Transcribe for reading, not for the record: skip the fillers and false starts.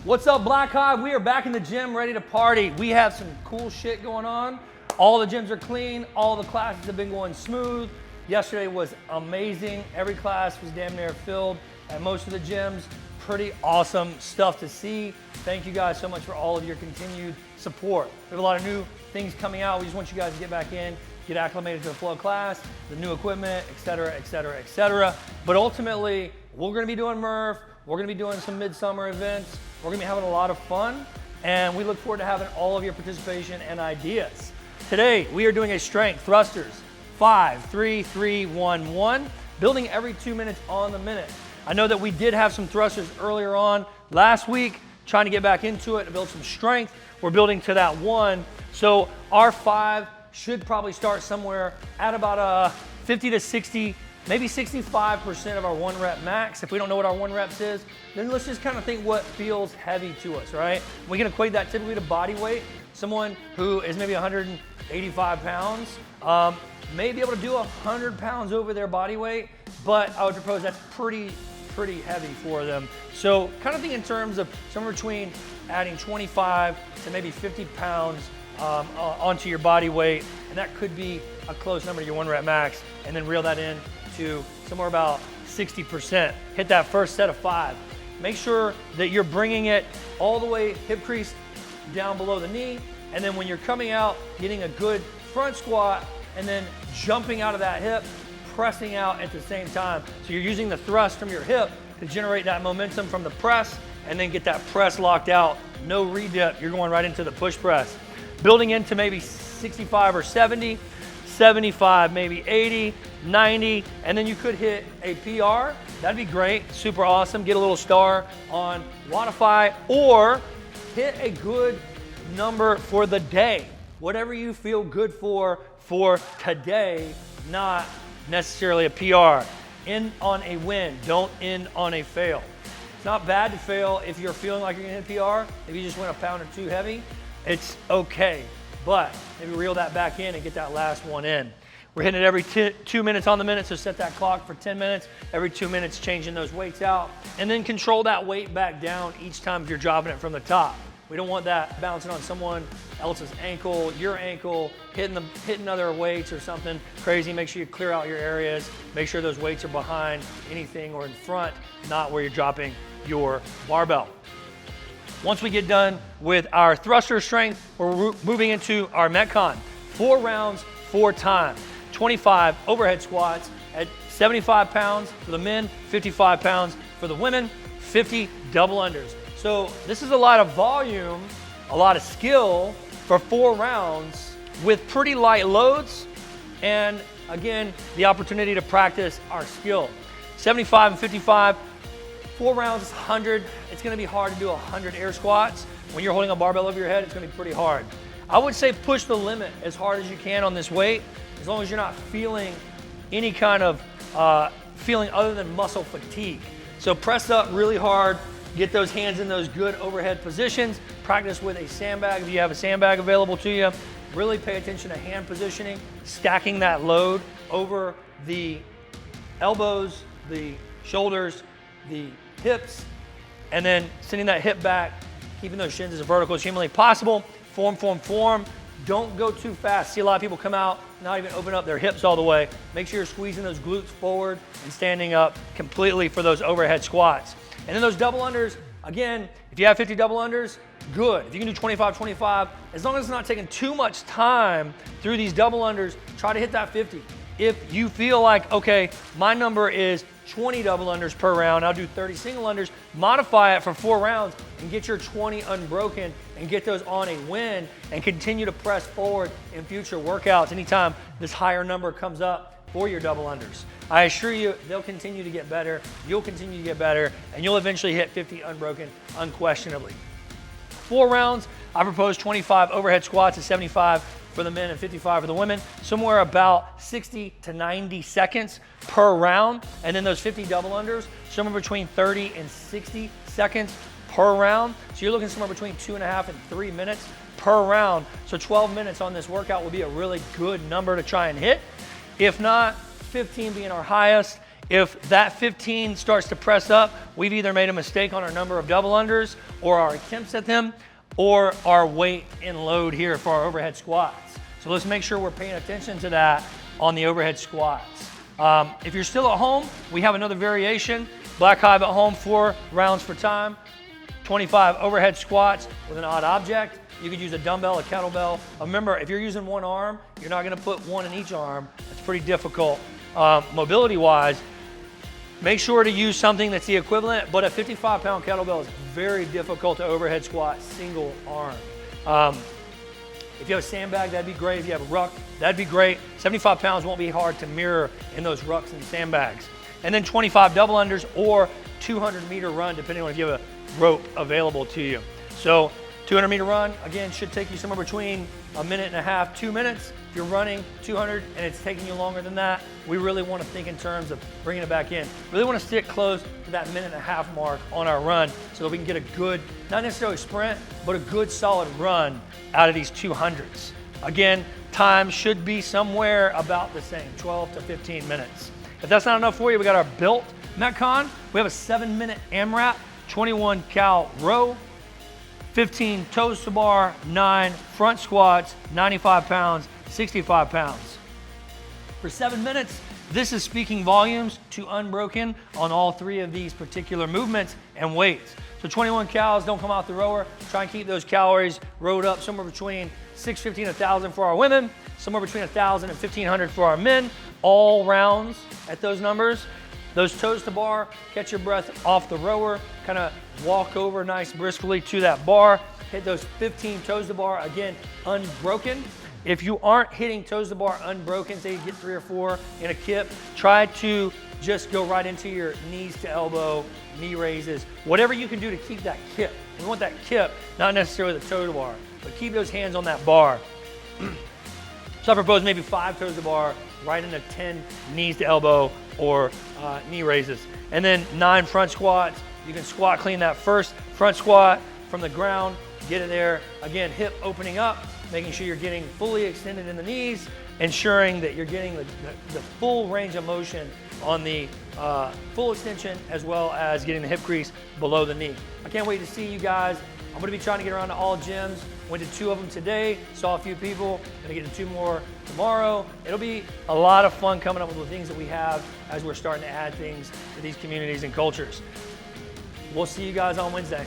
What's up, Black Hive? We are back in the gym ready to party. We have some cool shit going on. All the gyms are clean. All the classes have been going smooth. Yesterday was amazing. Every class was damn near filled at most of the gyms. Pretty awesome stuff to see. Thank you guys so much for all of your continued support. We have a lot of new things coming out. We just want you guys to get back in, get acclimated to the flow class, the new equipment, et cetera, et cetera, et cetera. But ultimately, we're gonna be doing Murph. We're gonna be doing some midsummer events. We're gonna be having a lot of fun, and we look forward to having all of your participation and ideas. Today, we are doing a strength thrusters, 5, 3, 3, 1, 1, building every 2 minutes on the minute. I know that we did have some thrusters earlier on last week, trying to get back into it to build some strength. We're building to that 1. So our 5 should probably start somewhere at about 50 to 60, maybe 65% of our 1 rep max. If we don't know what our 1 reps is, then let's just kind of think what feels heavy to us, right? We can equate that typically to body weight. Someone who is maybe 185 pounds may be able to do 100 pounds over their body weight, but I would propose that's pretty heavy for them. So kind of think in terms of somewhere between adding 25 to maybe 50 pounds onto your body weight, and that could be a close number to your 1 rep max, and then reel that in to somewhere about 60%. Hit that first set of 5. Make sure that you're bringing it all the way hip crease down below the knee, and then when you're coming out, getting a good front squat, and then jumping out of that hip, pressing out at the same time. So you're using the thrust from your hip to generate that momentum from the press, and then get that press locked out. No redip, you're going right into the push press. Building into maybe 65 or 70, 75, maybe 80, 90, and then you could hit a PR. That'd be great, super awesome. Get a little star on Wodify, or hit a good number for the day. Whatever you feel good for today, not necessarily a PR. End on a win, don't end on a fail. It's not bad to fail if you're feeling like you're gonna hit PR. If you just went a pound or 2 heavy, it's okay. But maybe reel that back in and get that last one in. We're hitting it every 2 minutes on the minute, so set that clock for 10 minutes. Every 2 minutes, changing those weights out. And then control that weight back down each time if you're dropping it from the top. We don't want that bouncing on someone else's ankle, your ankle, hitting other weights or something crazy. Make sure you clear out your areas. Make sure those weights are behind anything or in front, not where you're dropping your barbell. Once we get done with our thruster strength, we're moving into our Metcon. 4 rounds, 4 times. 25 overhead squats at 75 pounds for the men, 55 pounds for the women, 50 double unders. So this is a lot of volume, a lot of skill for 4 rounds with pretty light loads, and again, the opportunity to practice our skill. 75 and 55, 4 rounds is 100. It's gonna be hard to do 100 air squats. When you're holding a barbell over your head, it's gonna be pretty hard. I would say push the limit as hard as you can on this weight, as long as you're not feeling any kind of feeling other than muscle fatigue. So press up really hard, get those hands in those good overhead positions. Practice with a sandbag if you have a sandbag available to you. Really pay attention to hand positioning, stacking that load over the elbows, the shoulders, the hips, and then sending that hip back, keeping those shins as vertical as humanly possible. Form. Don't go too fast. See a lot of people come out, not even open up their hips all the way. Make sure you're squeezing those glutes forward and standing up completely for those overhead squats. And then those double unders, again, if you have 50 double unders, good. If you can do 25, as long as it's not taking too much time through these double unders, try to hit that 50. If you feel like, okay, my number is 20 double unders per round, I'll do 30 single unders, modify it for 4 rounds and get your 20 unbroken and get those on a win, and continue to press forward in future workouts anytime this higher number comes up for your double unders. I assure you, they'll continue to get better, you'll continue to get better, and you'll eventually hit 50 unbroken unquestionably. 4 rounds, I propose 25 overhead squats at 75 for the men and 55 for the women, somewhere about 60 to 90 seconds per round. And then those 50 double unders, somewhere between 30 and 60 seconds per round. So you're looking somewhere between 2.5 and 3 minutes per round. So 12 minutes on this workout will be a really good number to try and hit. If not, 15 being our highest. If that 15 starts to press up, we've either made a mistake on our number of double unders or our attempts at them or our weight and load here for our overhead squats. So let's make sure we're paying attention to that on the overhead squats. If you're still at home, we have another variation. Black Hive at home, 4 rounds for time, 25 overhead squats with an odd object. You could use a dumbbell, a kettlebell. Remember, if you're using one arm, you're not gonna put one in each arm. It's pretty difficult mobility-wise. Make sure to use something that's the equivalent, but a 55-pound kettlebell is very difficult to overhead squat single arm. If you have a sandbag, that'd be great. If you have a ruck, that'd be great. 75 pounds won't be hard to mirror in those rucks and sandbags. And then 25 double unders or 200-meter run, depending on if you have a rope available to you. So 200-meter run, again, should take you somewhere between a minute and a half, 2 minutes. If you're running 200 and it's taking you longer than that, we really want to think in terms of bringing it back in. Really want to stick close to that minute and a half mark on our run so that we can get a good, not necessarily sprint, but a good solid run out of these 200s. Again, time should be somewhere about the same, 12 to 15 minutes. If that's not enough for you, we got our built Metcon. We have a 7-minute AMRAP, 21 cal row, 15 toes to bar, 9 front squats, 95 pounds, 65 pounds. For 7 minutes, this is speaking volumes to unbroken on all 3 of these particular movements and weights. So 21 calories, don't come out the rower. Try and keep those calories rowed up somewhere between 650 and 1,000 for our women, somewhere between 1,000 and 1,500 for our men, all rounds at those numbers. Those toes to bar, catch your breath off the rower, kind of walk over nice briskly to that bar, hit those 15 toes to bar, again, unbroken. If you aren't hitting toes to bar unbroken, say you get 3 or 4 in a kip, try to just go right into your knees to elbow, knee raises, whatever you can do to keep that kip. We want that kip, not necessarily the toe to bar, but keep those hands on that bar. So I propose maybe 5 toes to bar, right into 10 knees to elbow or knee raises. And then 9 front squats. You can squat clean that first front squat from the ground, get it there. Again, hip opening up, making sure you're getting fully extended in the knees, ensuring that you're getting the full range of motion on the full extension, as well as getting the hip crease below the knee. I can't wait to see you guys. I'm gonna be trying to get around to all gyms. Went to 2 of them today, saw a few people, gonna get to 2 more tomorrow. It'll be a lot of fun coming up with the things that we have as we're starting to add things to these communities and cultures. We'll see you guys on Wednesday.